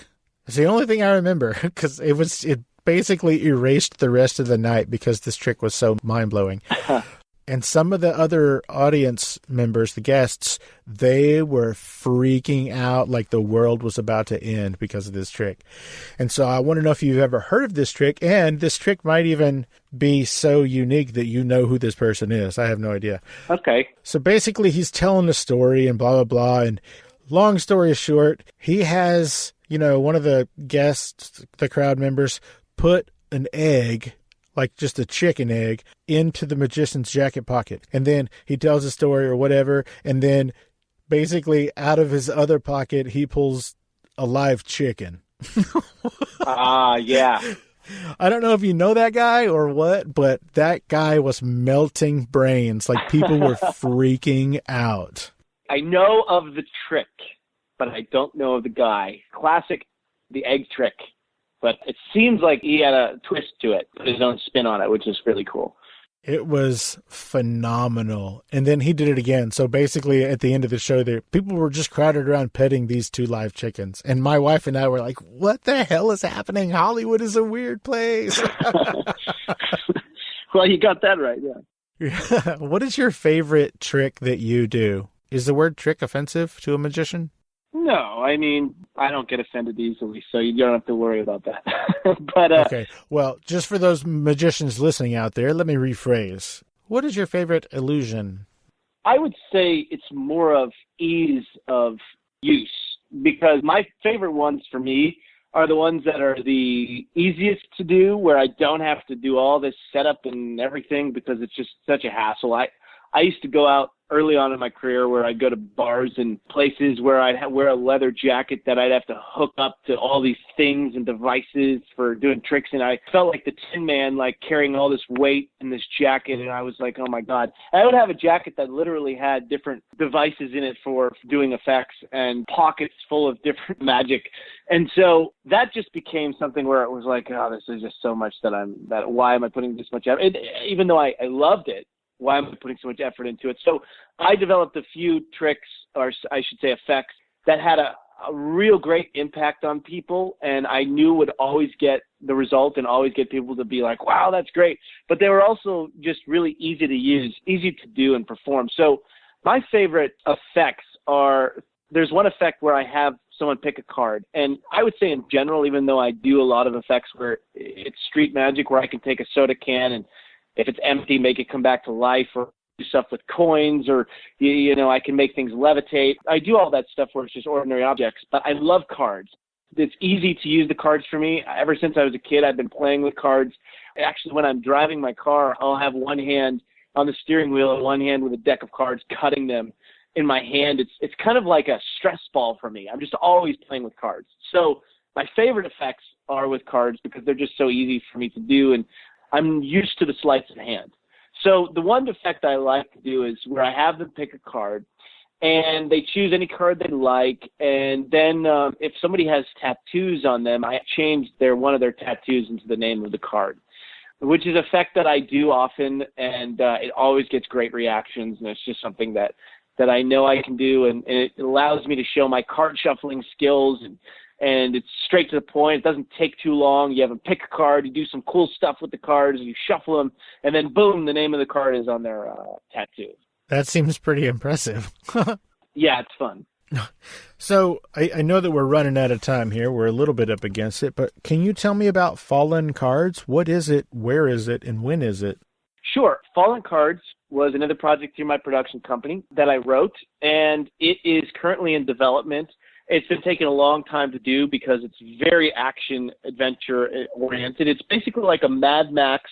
It's the only thing I remember because it basically erased the rest of the night because this trick was so mind-blowing. And some of the other audience members, the guests, they were freaking out like the world was about to end because of this trick. And so I want to know if you've ever heard of this trick, and this trick might even be so unique that you know who this person is. I have no idea. Okay. So basically he's telling a story and blah, blah, blah. And long story short, he has, one of the guests, the crowd members, put an egg, like just a chicken egg, into the magician's jacket pocket. And then he tells a story or whatever, and then basically out of his other pocket, he pulls a live chicken. Yeah. I don't know if you know that guy or what, but that guy was melting brains. Like, people were freaking out. I know of the trick, but I don't know of the guy. Classic, the egg trick. But it seems like he had a twist to it, put his own spin on it, which is really cool. It was phenomenal. And then he did it again. So basically at the end of the show, people were just crowded around petting these two live chickens. And my wife and I were like, what the hell is happening? Hollywood is a weird place. Well, you got that right, yeah. What is your favorite trick that you do? Is the word trick offensive to a magician? No, I mean, I don't get offended easily, so you don't have to worry about that. But okay, well, just for those magicians listening out there, let me rephrase. What is your favorite illusion? I would say it's more of ease of use, because my favorite ones for me are the ones that are the easiest to do, where I don't have to do all this setup and everything because it's just such a hassle. I used to go out early on in my career where I'd go to bars and places where I'd wear a leather jacket that I'd have to hook up to all these things and devices for doing tricks. And I felt like the Tin Man, like carrying all this weight in this jacket. And I was like, oh my God. I would have a jacket that literally had different devices in it for doing effects and pockets full of different magic. And so that just became something where it was like, oh, this is just so much why am I putting this much effort? Even though I loved it, why am I putting so much effort into it? So I developed a few tricks, or I should say effects, that had a real great impact on people, and I knew would always get the result and always get people to be like, wow, that's great. But they were also just really easy to use, easy to do and perform. So my favorite effects are, there's one effect where I have someone pick a card. And I would say in general, even though I do a lot of effects where it's street magic, where I can take a soda can and if it's empty, make it come back to life, or do stuff with coins, or, I can make things levitate. I do all that stuff where it's just ordinary objects, but I love cards. It's easy to use the cards for me. Ever since I was a kid, I've been playing with cards. Actually, when I'm driving my car, I'll have one hand on the steering wheel and one hand with a deck of cards, cutting them in my hand. It's kind of like a stress ball for me. I'm just always playing with cards. So my favorite effects are with cards because they're just so easy for me to do, and I'm used to the sleights of hand. So the one effect I like to do is where I have them pick a card, and they choose any card they like, and then if somebody has tattoos on them, I change one of their tattoos into the name of the card, which is an effect that I do often, and it always gets great reactions, and it's just something that I know I can do, and it allows me to show my card shuffling skills, and it's straight to the point. It doesn't take too long. You have them pick a card, you do some cool stuff with the cards, you shuffle them, and then boom, the name of the card is on their tattoo. That seems pretty impressive. Yeah, it's fun. So I know that we're running out of time here. We're a little bit up against it, but can you tell me about Fallen Cards? What is it, where is it, and when is it? Sure. Fallen Cards was another project through my production company that I wrote, and it is currently in development. It's been taking a long time to do because it's very action adventure oriented. It's basically like a Mad Max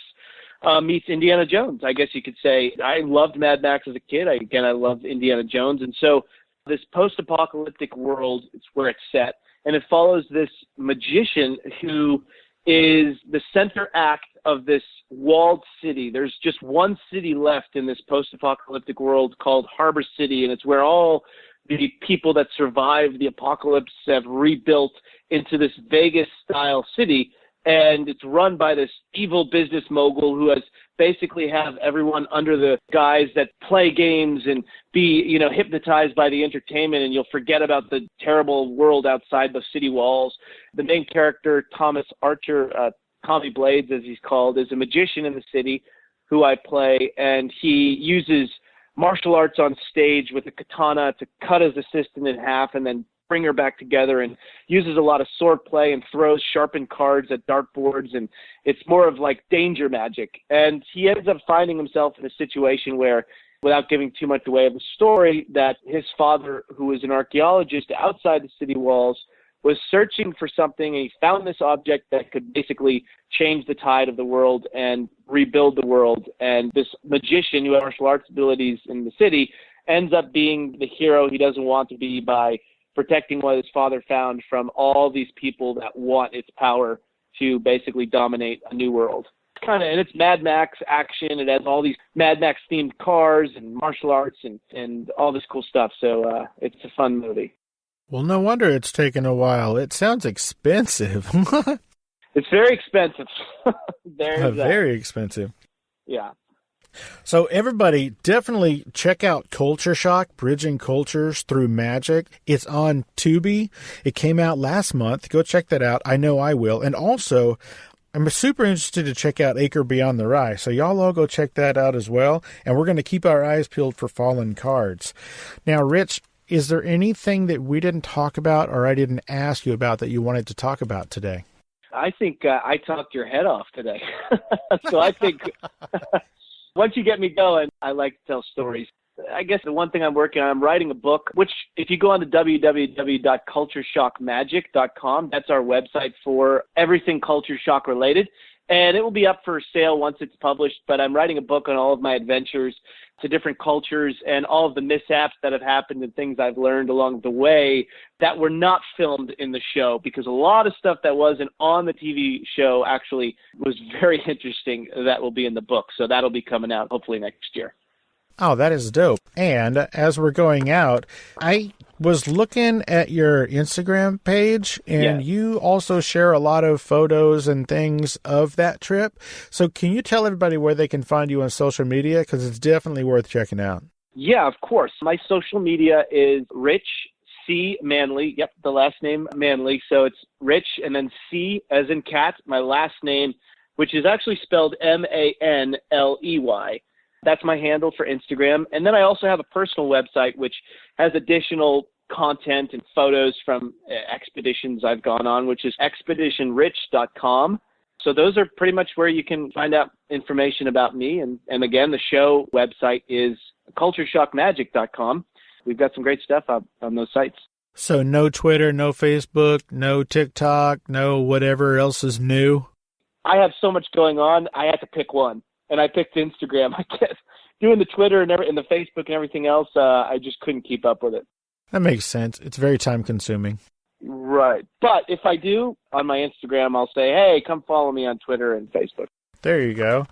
meets Indiana Jones, I guess you could say. I loved Mad Max as a kid. I loved Indiana Jones. And so this post-apocalyptic world is where it's set. And it follows this magician who is the center act of this walled city. There's just one city left in this post-apocalyptic world called Harbor City, and it's where all the people that survived the apocalypse have rebuilt into this Vegas-style city. And it's run by this evil business mogul who has basically have everyone under the guise that play games and be, hypnotized by the entertainment, and you'll forget about the terrible world outside the city walls. The main character, Thomas Archer, Tommy Blades, as he's called, is a magician in the city who I play, and he uses martial arts on stage with a katana to cut his assistant in half and then bring her back together, and uses a lot of sword play and throws sharpened cards at dartboards, and it's more of like danger magic. And he ends up finding himself in a situation where, without giving too much away of the story, that his father, who was an archaeologist outside the city walls, was searching for something, and he found this object that could basically change the tide of the world and rebuild the world. And this magician who has martial arts abilities in the city ends up being the hero he doesn't want to be by protecting what his father found from all these people that want its power to basically dominate a new world. And it's Mad Max action. It has all these Mad Max themed cars and martial arts and all this cool stuff. So it's a fun movie. Well, no wonder it's taken a while. It sounds expensive. It's very expensive. Very expensive. Yeah. So everybody, definitely check out Culture Shock, Bridging Cultures Through Magic. It's on Tubi. It came out last month. Go check that out. I know I will. And also, I'm super interested to check out Acre Beyond the Rye. So y'all all go check that out as well. And we're going to keep our eyes peeled for fallen cards. Now, Rich, is there anything that we didn't talk about or I didn't ask you about that you wanted to talk about today? I think I talked your head off today. So I think... Once you get me going, I like to tell stories. I guess the one thing I'm working on, I'm writing a book, which if you go on to www.cultureshockmagic.com, that's our website for everything Culture Shock related. And it will be up for sale once it's published, but I'm writing a book on all of my adventures to different cultures and all of the mishaps that have happened and things I've learned along the way that were not filmed in the show, because a lot of stuff that wasn't on the TV show actually was very interesting that will be in the book. So that'll be coming out hopefully next year. Oh, that is dope. And as we're going out, I was looking at your Instagram page, and you also share a lot of photos and things of that trip. So can you tell everybody where they can find you on social media? Because it's definitely worth checking out. Yeah, of course. My social media is Rich C. Manley. Yep, the last name Manley. So it's Rich and then C as in cat, my last name, which is actually spelled Manley. That's my handle for Instagram. And then I also have a personal website, which has additional content and photos from expeditions I've gone on, which is expeditionrich.com. So those are pretty much where you can find out information about me. And again, the show website is cultureshockmagic.com. We've got some great stuff up on those sites. So no Twitter, no Facebook, no TikTok, no whatever else is new? I have so much going on, I had to pick one. And I picked Instagram. I guess doing the Twitter and the Facebook and everything else, I just couldn't keep up with it. That makes sense. It's very time consuming. Right. But if I do, on my Instagram, I'll say, hey, come follow me on Twitter and Facebook. There you go.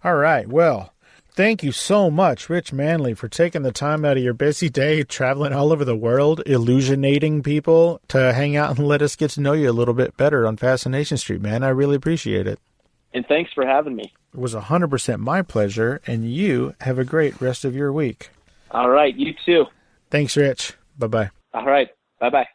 All right. Well, thank you so much, Rich Manley, for taking the time out of your busy day, traveling all over the world, illusionating people to hang out and let us get to know you a little bit better on Fascination Street, man. I really appreciate it. And thanks for having me. It was 100% my pleasure, and you have a great rest of your week. All right, you too. Thanks, Rich. Bye-bye. All right, bye-bye.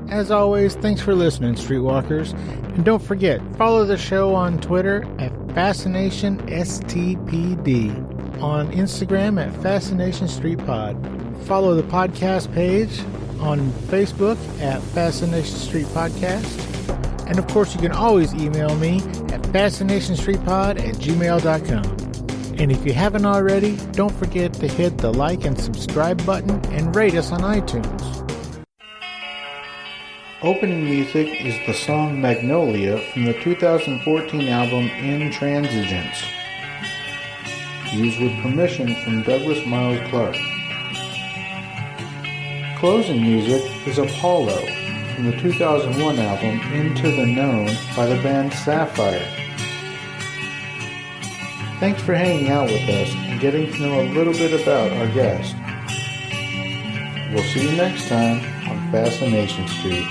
As always, thanks for listening, Streetwalkers. And don't forget, follow the show on Twitter at FascinationSTPD, on Instagram at Fascination Street Pod. Follow the podcast page on Facebook at Fascination Street Podcast. And of course, you can always email me at fascinationstreetpod@gmail.com. And if you haven't already, don't forget to hit the like and subscribe button and rate us on iTunes. Opening music is the song Magnolia from the 2014 album Intransigence, used with permission from Douglas Miles Clark. Closing music is Apollo from the 2001 album Into the Known by the band Sapphire. Thanks for hanging out with us and getting to know a little bit about our guest. We'll see you next time on Fascination Street.